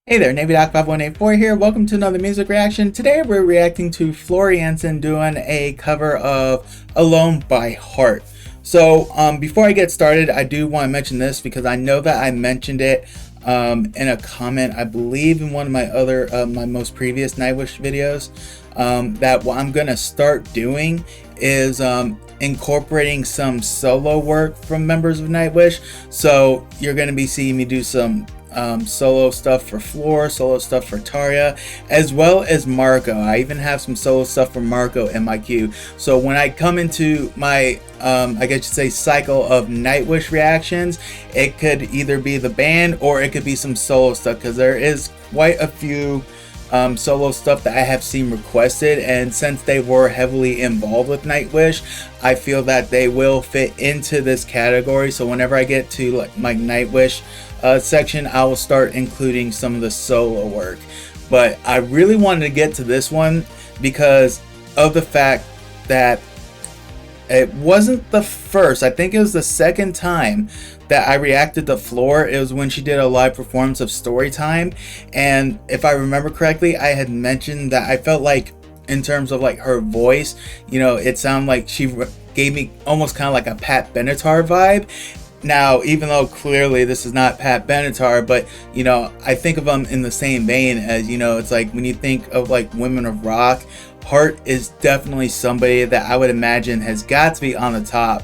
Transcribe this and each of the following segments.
Hey there, NavyDoc5184 here. Welcome to another music reaction. Today we're reacting to Floor Jansen doing a cover of Alone by Heart. So before I get started, I do want to mention this because I know that I mentioned it in a comment, I believe in one of my other my most previous Nightwish videos, that what I'm gonna start doing is incorporating some solo work from members of Nightwish. So you're gonna be seeing me do some solo stuff for Floor, solo stuff for Tarja, as well as Marco. I even have some solo stuff for Marco in my queue. So when I come into my I guess you say cycle of Nightwish reactions, it could either be the band or it could be some solo stuff, because there is quite a few solo stuff that I have seen requested, and since they were heavily involved with Nightwish, I feel that they will fit into this category. So whenever I get to like my Nightwish section, I will start including some of the solo work. But I really wanted to get to this one because of the fact that it wasn't the first, I think it was the second time that I reacted to Floor. It was when she did a live performance of Storytime, and if I remember correctly, I had mentioned that I felt like in terms of like her voice, you know, it sounded like she gave me almost kind of like a Pat Benatar vibe. Now, even though clearly this is not Pat Benatar, but you know, I think of them in the same vein as, you know, it's like when you think of like women of rock, Heart is definitely somebody that I would imagine has got to be on the top.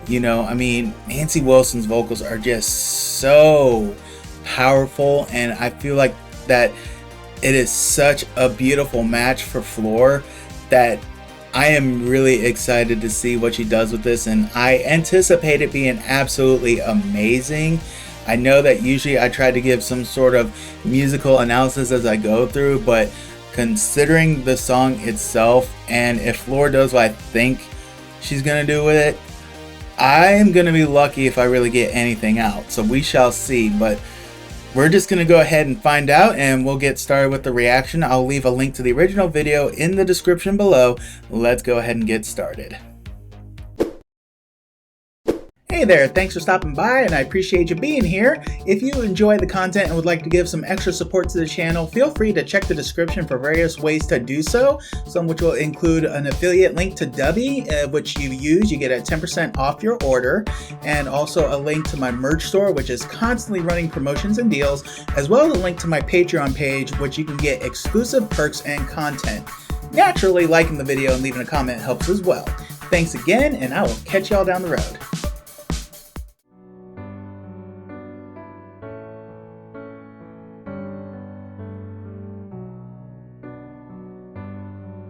You know, I mean, Nancy Wilson's vocals are just so powerful, and I feel like that it is such a beautiful match for Floor that I am really excited to see what she does with this, and I anticipate it being absolutely amazing. I know that usually I try to give some sort of musical analysis as I go through, but considering the song itself, and if Floor does what I think she's gonna do with it, I am gonna be lucky if I really get anything out. So we shall see, but we're just gonna go ahead and find out, and we'll get started with the reaction. I'll leave a link to the original video in the description below. Let's go ahead and get started. Hey there, thanks for stopping by, and I appreciate you being here. If you enjoy the content and would like to give some extra support to the channel, feel free to check the description for various ways to do so, some which will include an affiliate link to Dubby, which you use, you get a 10% off your order, and also a link to my merch store, which is constantly running promotions and deals, as well as a link to my Patreon page, which you can get exclusive perks and content. Naturally, liking the video and leaving a comment helps as well. Thanks again, and I will catch y'all down the road.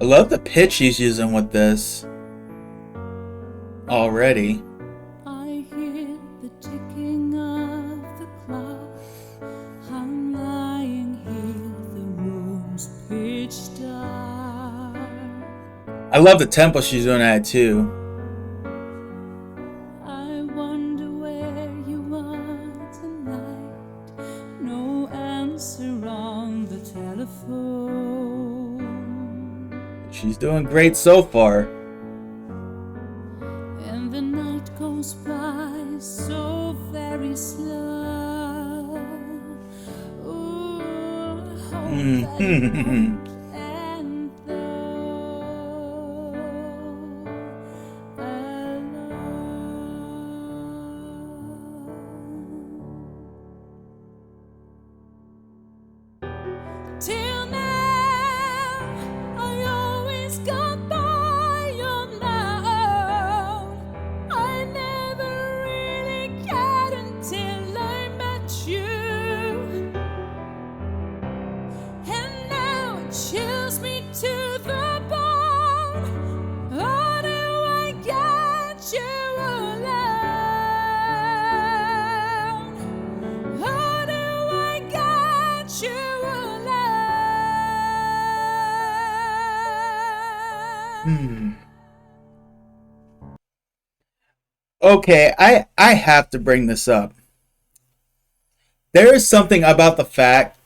I love the pitch she's using with this already. I hear the ticking of the clock. I'm lying here, the room's pitch dark. I love the tempo she's doing at too. I wonder where you are tonight. No answer on the telephone. She's doing great so far. And the night goes by so very slow. Ooh, I hope that it won't end though. Alone. Till now, got by on my own. I never really cared until I met you, and now it chills me to the bone. How do I get you alone? How do I get you alone? Okay, I have to bring this up. There is something about the fact,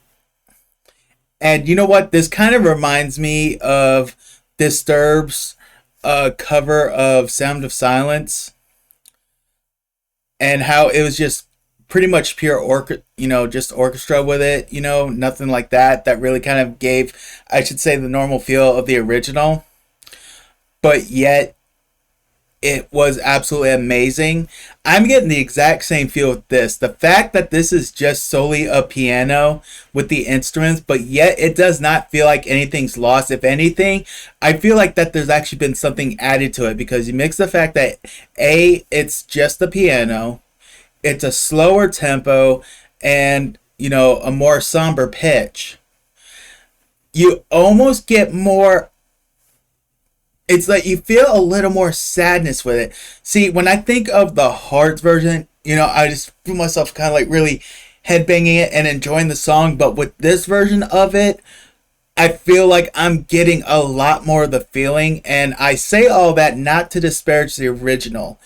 and you know what? This kind of reminds me of Disturbed's cover of Sound of Silence, and how it was just pretty much pure just orchestra with it, nothing like that. That really kind of gave, I should say, the normal feel of the original. But yet, it was absolutely amazing. I'm getting the exact same feel with this. The fact that this is just solely a piano with the instruments, but yet it does not feel like anything's lost. If anything, I feel like that there's actually been something added to it, because you mix the fact that it's just the piano, it's a slower tempo, and a more somber pitch. You almost get more. It's like you feel a little more sadness with it. See, when I think of the Hearts version, I just feel myself kind of like really headbanging it and enjoying the song. But with this version of it, I feel like I'm getting a lot more of the feeling. And I say all that not to disparage the original.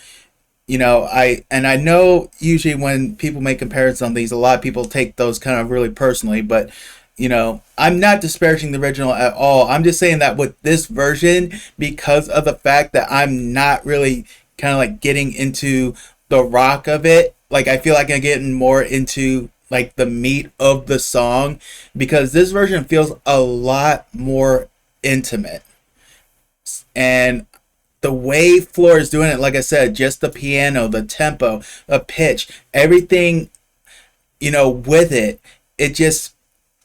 I know usually when people make comparisons on these, a lot of people take those kind of really personally, but I'm not disparaging the original at all. I'm just saying that with this version, because of the fact that I'm not really kind of like getting into the rock of it, like I feel like I'm getting more into like the meat of the song, because this version feels a lot more intimate. And the way Flor is doing it, like I said, just the piano, the tempo, the pitch, everything, with it, it just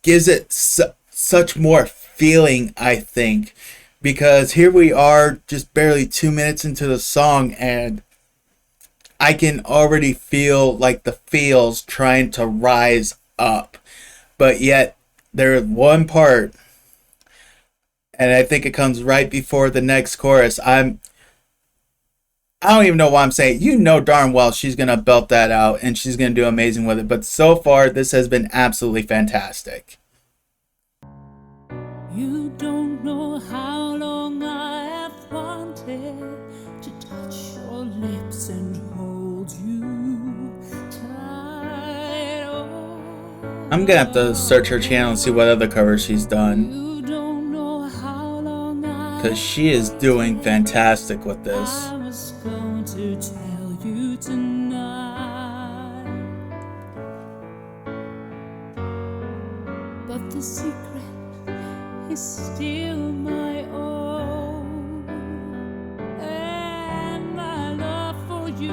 gives it such more feeling, I think, because here we are just barely 2 minutes into the song, and I can already feel like the feels trying to rise up. But yet there's one part, and I think it comes right before the next chorus. I don't even know why I'm saying it. Darn well she's going to belt that out and she's going to do amazing with it. But so far, this has been absolutely fantastic. You don't know how long I have wanted to touch your lips and hold you tight. Oh, I'm going to have to search her channel and see what other covers she's done, you don't know how long because she is doing fantastic with this. I was going to tell you tonight, but the secret is still my own, and my love for you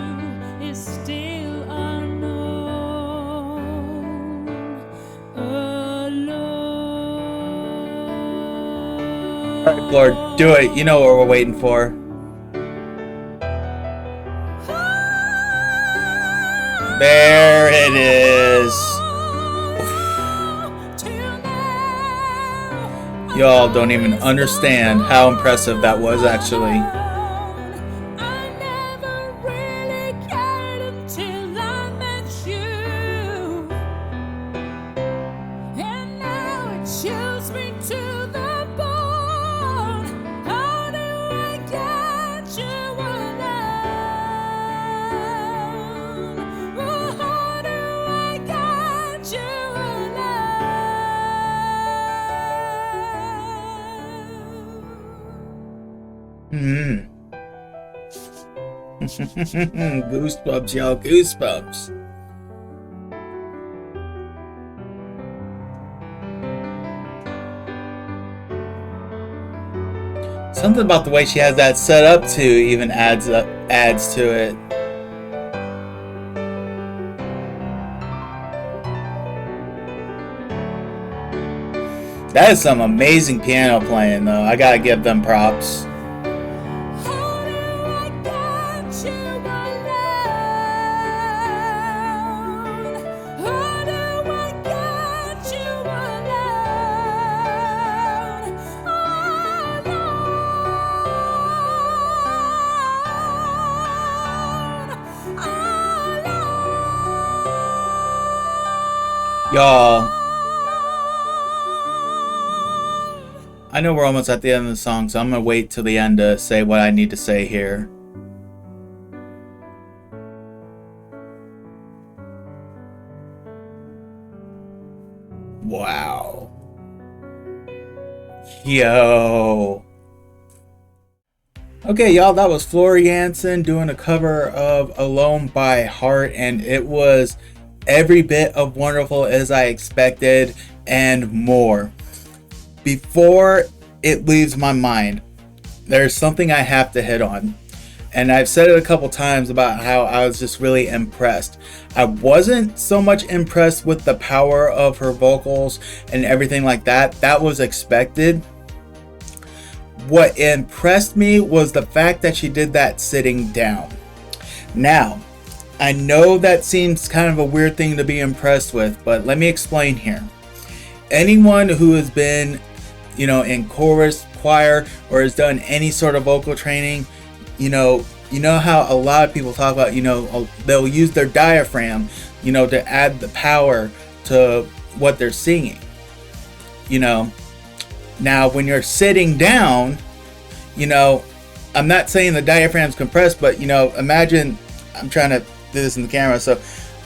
is still unknown. Alone. All right, Lord, do it. You know what we're waiting for. There it is. Y'all don't even understand how impressive that was, actually. I never really cared until I met you, and now it chills me to the bone. How do I get you alone? Oh, how do I get you alone? Goosebumps, y'all. Goosebumps. Something about the way she has that set up too even adds to it. That is some amazing piano playing, though. I gotta give them props. How do I get you alone? How do I get you alone? Y'all, I know we're almost at the end of the song, so I'm gonna wait till the end to say what I need to say here. Wow. Yo. Okay, y'all, that was Flor Jansen doing a cover of Alone by Heart, and it was every bit of wonderful as I expected and more. Before it leaves my mind, there's something I have to hit on. And I've said it a couple times about how I was just really impressed. I wasn't so much impressed with the power of her vocals and everything like that. That was expected. What impressed me was the fact that she did that sitting down. Now, I know that seems kind of a weird thing to be impressed with, but let me explain here. Anyone who has been, in chorus, choir, or has done any sort of vocal training, you know how a lot of people talk about, they'll use their diaphragm, to add the power to what they're singing. Now when you're sitting down, I'm not saying the diaphragm's compressed, but imagine, I'm trying to do this in the camera, so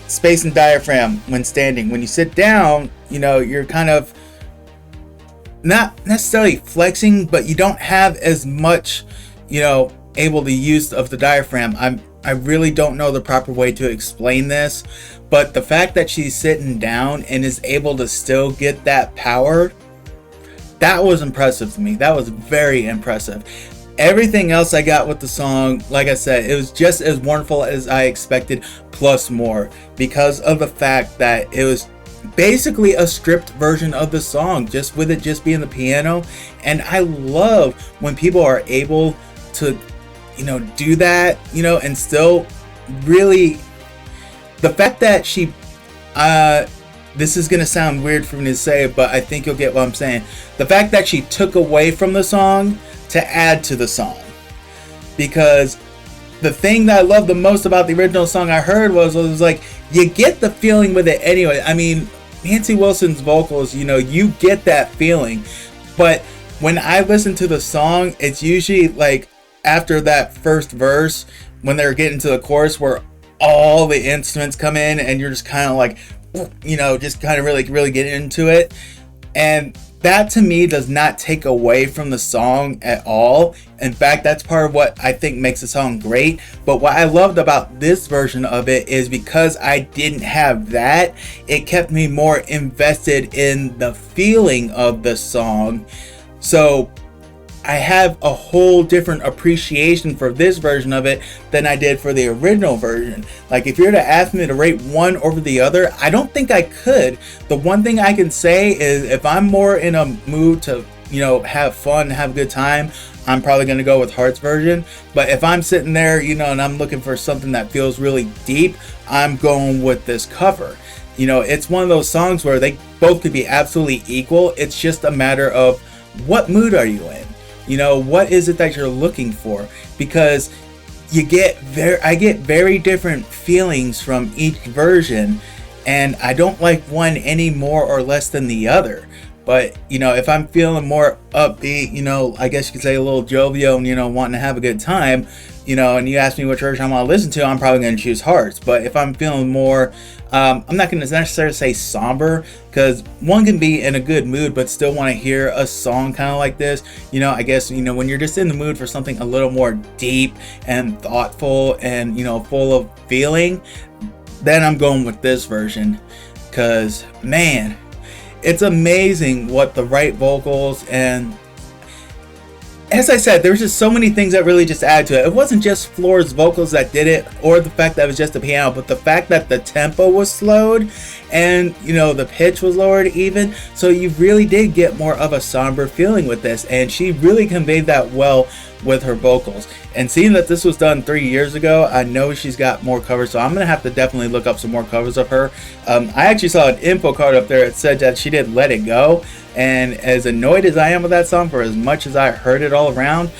space and diaphragm when standing. When you sit down, you're kind of not necessarily flexing, but you don't have as much, able to use of the diaphragm. I really don't know the proper way to explain this, but the fact that she's sitting down and is able to still get that power, that was impressive to me. That was very impressive. Everything else I got with the song, like I said, it was just as wonderful as I expected, plus more, because of the fact that it was basically a stripped version of the song, just with it just being the piano. And I love when people are able to do that, and still really, the fact that she, this is going to sound weird for me to say, but I think you'll get what I'm saying. The fact that she took away from the song to add to the song. Because the thing that I love the most about the original song I heard was like, you get the feeling with it anyway. I mean, Nancy Wilson's vocals, you get that feeling. But when I listen to the song, it's usually like after that first verse, when they're getting to the chorus, where all the instruments come in and you're just kind of like, just kind of really get into it. And that to me does not take away from the song at all. In fact, that's part of what I think makes the song great. But what I loved about this version of it is because I didn't have that, it kept me more invested in the feeling of the song. So I have a whole different appreciation for this version of it than I did for the original version. Like, if you were to ask me to rate one over the other, I don't think I could. The one thing I can say is if I'm more in a mood to, have fun, have a good time, I'm probably going to go with Heart's version. But if I'm sitting there, and I'm looking for something that feels really deep, I'm going with this cover. It's one of those songs where they both could be absolutely equal. It's just a matter of what mood are you in? What is it that you're looking for? Because I get very different feelings from each version, and I don't like one any more or less than the other. But, if I'm feeling more upbeat, I guess you could say a little jovial and, wanting to have a good time, and you ask me which version I want to listen to, I'm probably going to choose Hearts. But if I'm feeling more, I'm not going to necessarily say somber, because one can be in a good mood but still want to hear a song kind of like this. I guess, when you're just in the mood for something a little more deep and thoughtful and, full of feeling, then I'm going with this version. Because, man, it's amazing what the right vocals and, as I said, there's just so many things that really just add to it. It wasn't just Floor's vocals that did it, or the fact that it was just the piano, but the fact that the tempo was slowed and, the pitch was lowered even. So you really did get more of a somber feeling with this, and she really conveyed that well with her vocals. And seeing that this was done 3 years ago, I know she's got more covers, so I'm going to have to definitely look up some more covers of her. I actually saw an info card up there that said that she did Let It Go. And as annoyed as I am with that song, for as much as I heard it all around,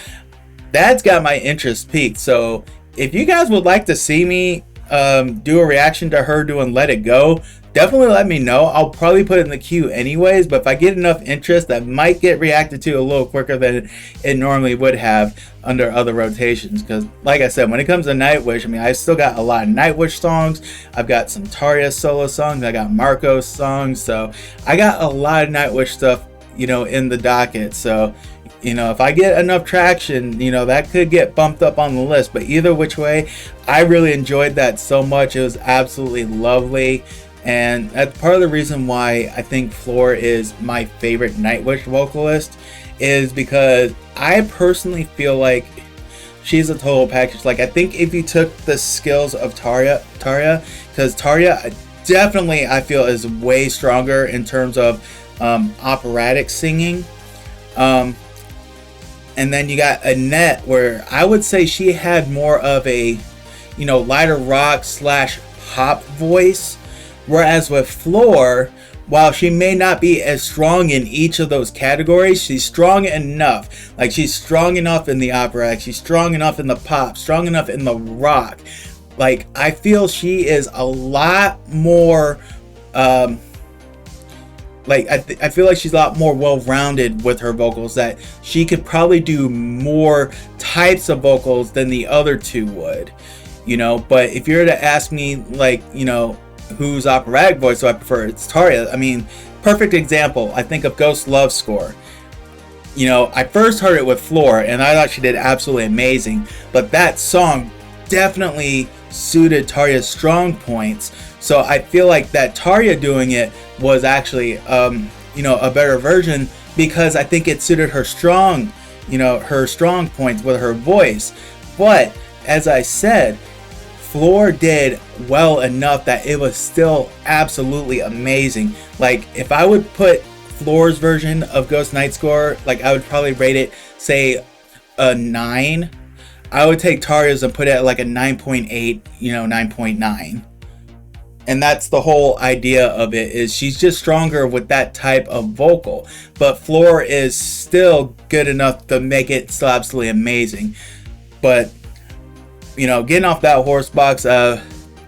that's got my interest peaked. So if you guys would like to see me do a reaction to her doing Let It Go, definitely let me know. I'll probably put it in the queue anyways, but if I get enough interest, that might get reacted to a little quicker than it normally would have under other rotations. Because like I said, when it comes to Nightwish, I still got a lot of Nightwish songs. I've got some Tarja solo songs. I got Marco's songs. So I got a lot of Nightwish stuff, in the docket. So, if I get enough traction, that could get bumped up on the list. But either which way, I really enjoyed that so much. It was absolutely lovely. And that's part of the reason why I think Floor is my favorite Nightwish vocalist, is because I personally feel like she's a total package. Like, I think if you took the skills of Tarja, because Tarja definitely I feel is way stronger in terms of operatic singing. And then you got Annette, where I would say she had more of a, you know, lighter rock slash pop voice. Whereas with Floor, while she may not be as strong in each of those categories, she's strong enough. Like, she's strong enough in the opera, she's strong enough in the pop, strong enough in the rock. Like, I feel she is a lot more, I feel like she's a lot more well-rounded with her vocals, that she could probably do more types of vocals than the other two would, you know. But if you were to ask me, like, you know, whose operatic voice do I prefer, it's Tarja. I mean, perfect example, I think of Ghost Love Score. You know, I first heard it with Floor and I thought she did absolutely amazing, but that song definitely suited Tarja's strong points. So I feel like that Tarja doing it was actually you know, a better version, because I think it suited her strong, you know, her strong points with her voice. But as I said, Floor did well enough that it was still absolutely amazing. Like, if I would put Floor's version of Ghost Night Score, like, I would probably rate it, say, a 9. I would take Tarja's and put it at like a 9.8, you know, 9.9. And that's the whole idea of it, is she's just stronger with that type of vocal. But Floor is still good enough to make it still absolutely amazing. But, you know, getting off that horse box,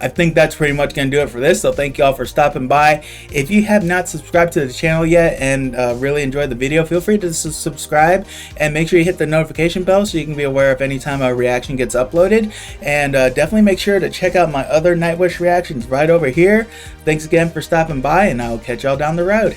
I think that's pretty much going to do it for this. So thank you all for stopping by. If you have not subscribed to the channel yet and really enjoyed the video, feel free to subscribe and make sure you hit the notification bell so you can be aware of any time a reaction gets uploaded. And definitely make sure to check out my other Nightwish reactions right over here. Thanks again for stopping by, and I'll catch y'all down the road.